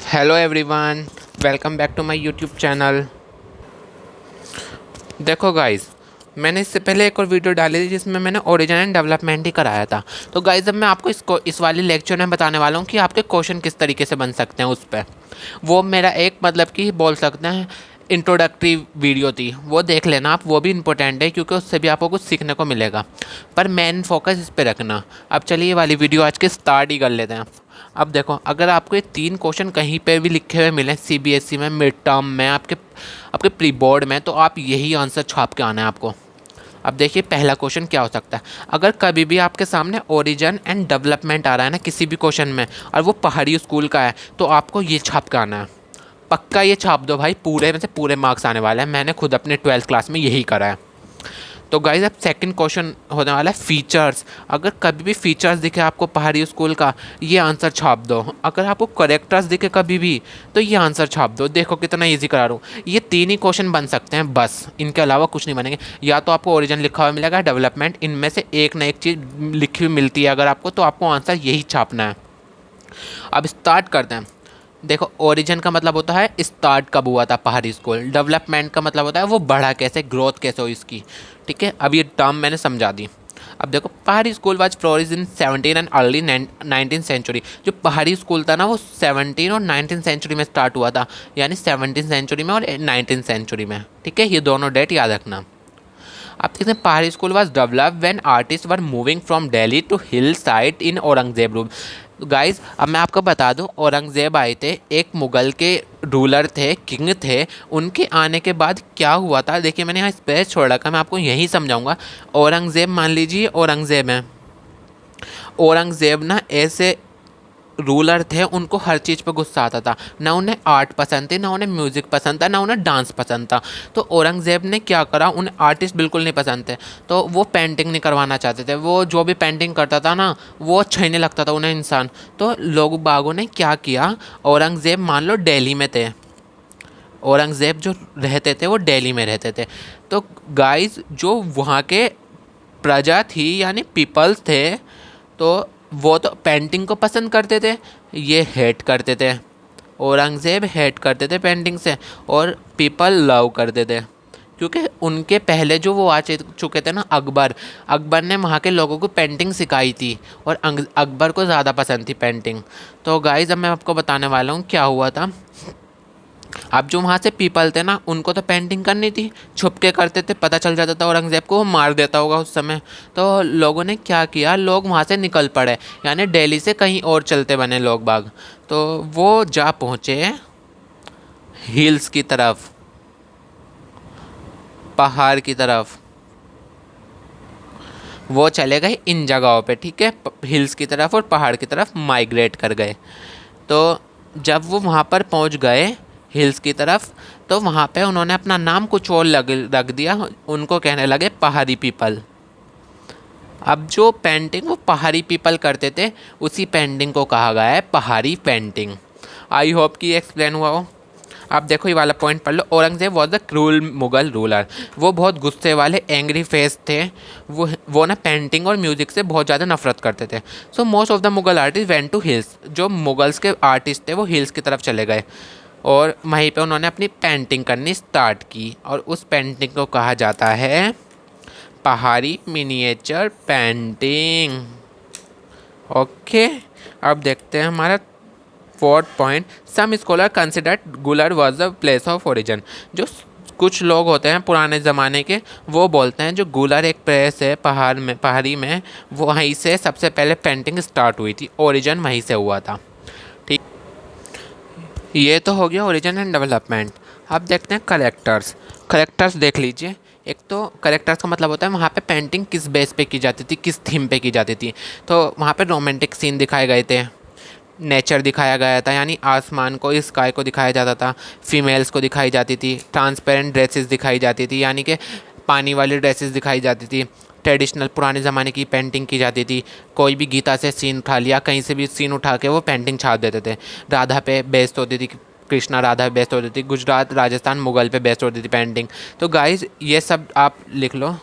Hello everyone, welcome back to my YouTube channel. देखो guys, मैंने इससे पहले एक और वीडियो डाली थी जिसमें मैंने ओरिजिन एंड डेवलपमेंट ही कराया था। तो गाइस अब मैं आपको इस वाली लेक्चर में बताने वाला हूँ कि आपके क्वेश्चन किस तरीके से बन सकते हैं उस पर। वो मेरा एक मतलब कि बोल सकते हैं इंट्रोडक्टरी वीडियो थी, वो देख लेना आप, वो भी इम्पोर्टेंट है क्योंकि उससे भी आपको कुछ सीखने को मिलेगा। पर मेन फोकस इस पर रखना। अब चलिए ये वाली वीडियो आज के स्टार्ट ही कर लेते हैं। अब देखो, अगर आपको ये 3 क्वेश्चन कहीं पे भी लिखे हुए मिले सीबीएसई में, मिड टर्म में, आपके आपके प्री बोर्ड में, तो आप यही आंसर छाप के आना है आपको। अब देखिए पहला क्वेश्चन क्या हो सकता है। अगर कभी भी आपके सामने ओरिजिन एंड डेवलपमेंट आ रहा है ना किसी भी क्वेश्चन में, और वो पहाड़ी स्कूल का है, तो आपको ये छाप के आना है। पक्का ये छाप दो भाई, पूरे में से पूरे मार्क्स आने वाले हैं। मैंने खुद अपने 12th क्लास में यही करा है। तो गाइज अब सेकंड क्वेश्चन होने वाला है फीचर्स। अगर कभी भी फीचर्स दिखे आपको पहाड़ी स्कूल का, ये आंसर छाप दो। अगर आपको करेक्टर्स दिखे कभी भी, तो ये आंसर छाप दो। देखो कितना इजी करा रहा हूँ। ये 3 ही क्वेश्चन बन सकते हैं बस, इनके अलावा कुछ नहीं बनेंगे। या तो आपको ओरिजिन लिखा हुआ मिलेगा, डेवलपमेंट, इनमें से एक ना एक चीज़ लिखी हुई मिलती है अगर आपको, तो आपको आंसर यही छापना है। अब स्टार्ट करते हैं। देखो, ओरिजिन का मतलब होता है स्टार्ट कब हुआ था पहाड़ी स्कूल। डेवलपमेंट का मतलब होता है वो बढ़ा कैसे, ग्रोथ कैसे हो इसकी। ठीक है, अब ये टर्म मैंने समझा दी। अब देखो, Pahari school was flourish in 17 and early 19th century. जो पहाड़ी स्कूल था ना, वो 17 और 19th सेंचुरी में स्टार्ट हुआ था, यानी 17th सेंचुरी में और 19th सेंचुरी में। ठीक है, ये दोनों डेट याद रखना। आप देखते हैं Pahari school was develop when artist were moving from Delhi to hill side in Aurangzeb rule. Guys अब मैं आपको बता दूं, औरंगजेब आए थे, एक मुगल के रूलर थे, किंग थे। उनके आने के बाद क्या हुआ था, देखिए मैंने यहाँ स्पेस छोड़ रखा, मैं आपको यही समझाऊंगा। औरंगजेब, मान लीजिए औरंगजेब है। औरंगजेब ना ऐसे रूलर थे, उनको हर चीज़ पे गुस्सा आता था। ना उन्हें आर्ट पसंद थी, ना उन्हें म्यूज़िक पसंद था, ना उन्हें डांस पसंद था। तो औरंगज़ेब ने क्या करा, उन्हें आर्टिस्ट बिल्कुल नहीं पसंद थे, तो वो पेंटिंग नहीं करवाना चाहते थे। वो जो भी पेंटिंग करता था ना, वो अच्छा ही नहीं लगता था उन्हें इंसान। तो लोग बागों ने क्या किया, औरंगज़ेब मान लो दिल्ली में थे, औरंगज़ेब जो रहते थे वो दिल्ली में रहते थे। तो गाइस जो वहाँ के प्रजा थी यानी पीपल्स थे, तो वो तो पेंटिंग को पसंद करते थे, ये हेट करते थे। औरंगज़ेब हेट करते थे पेंटिंग से, और पीपल लव करते थे, क्योंकि उनके पहले जो वो आ चुके थे ना, अकबर, अकबर ने वहाँ के लोगों को पेंटिंग सिखाई थी, और अकबर को ज़्यादा पसंद थी पेंटिंग। तो गाइस अब मैं आपको बताने वाला हूँ क्या हुआ था। अब जो वहाँ से पीपल थे ना, उनको तो पेंटिंग करनी थी, छुप के करते थे, पता चल जाता था औरंगज़ेब को, वो मार देता होगा उस समय। तो लोगों ने क्या किया, लोग वहाँ से निकल पड़े, यानी दिल्ली से कहीं और चलते बने लोग बाग। तो वो जा पहुँचे हिल्स की तरफ, पहाड़ की तरफ। वो चले गए इन जगहों पे, ठीक है, हिल्स की तरफ और पहाड़ की तरफ माइग्रेट कर गए। तो जब वो वहाँ पर पहुँच गए हिल्स की तरफ, तो वहाँ पे उन्होंने अपना नाम कुछ और रख दिया, उनको कहने लगे पहाड़ी पीपल। अब जो पेंटिंग वो पहाड़ी पीपल करते थे, उसी पेंटिंग को कहा गया है पहाड़ी पेंटिंग। आई होप कि एक्सप्लेन हुआ हो। आप देखो ये वाला पॉइंट पढ़ लो। Aurangzeb was the cruel Mughal ruler. वो बहुत गुस्से वाले एंग्री फेस थे। वो ना पेंटिंग और म्यूजिक से बहुत ज़्यादा नफरत करते थे। So most of the Mughal artist went to hills. जो मुगल्स के आर्टिस्ट थे वो हिल्स की तरफ चले गए, और वहीं पे उन्होंने अपनी पेंटिंग करनी स्टार्ट की, और उस पेंटिंग को कहा जाता है पहाड़ी मिनिएचर पेंटिंग। ओके, अब देखते हैं हमारा फोर्थ पॉइंट। सम स्कॉलर कंसिडर्ड गुलर was the place of origin. जो कुछ लोग होते हैं पुराने ज़माने के, वो बोलते हैं जो गुलर एक प्लेस है पहाड़ी में, वो वहीं से सबसे पहले पेंटिंग स्टार्ट हुई थी, ओरिजिन वहीं से हुआ था। ठीक, ये तो हो गया ओरिजिन एंड डेवलपमेंट। अब देखते हैं करेक्टर्स। करेक्टर्स देख लीजिए। एक तो करेक्टर्स का मतलब होता है वहाँ पे पेंटिंग किस बेस पे की जाती थी, किस थीम पे की जाती थी। तो वहाँ पे रोमांटिक सीन दिखाए गए थे, नेचर दिखाया गया था, यानी आसमान को, स्काई को दिखाया जाता था। फीमेल्स को दिखाई जाती थी, ट्रांसपेरेंट ड्रेसेस दिखाई जाती थी, यानी कि पानी वाली ड्रेसेस दिखाई जाती थी। ट्रेडिशनल पुराने ज़माने की पेंटिंग की जाती थी। कोई भी गीता से सीन उठा लिया, कहीं से भी सीन उठा के वो पेंटिंग छाप देते थे। राधा पे बेस्ड होती थी, कृष्णा राधा पे बेस्ड होती थी। गुजरात राजस्थान मुगल पे बेस्ड होती थी पेंटिंग। तो गाइस ये सब आप लिख लो।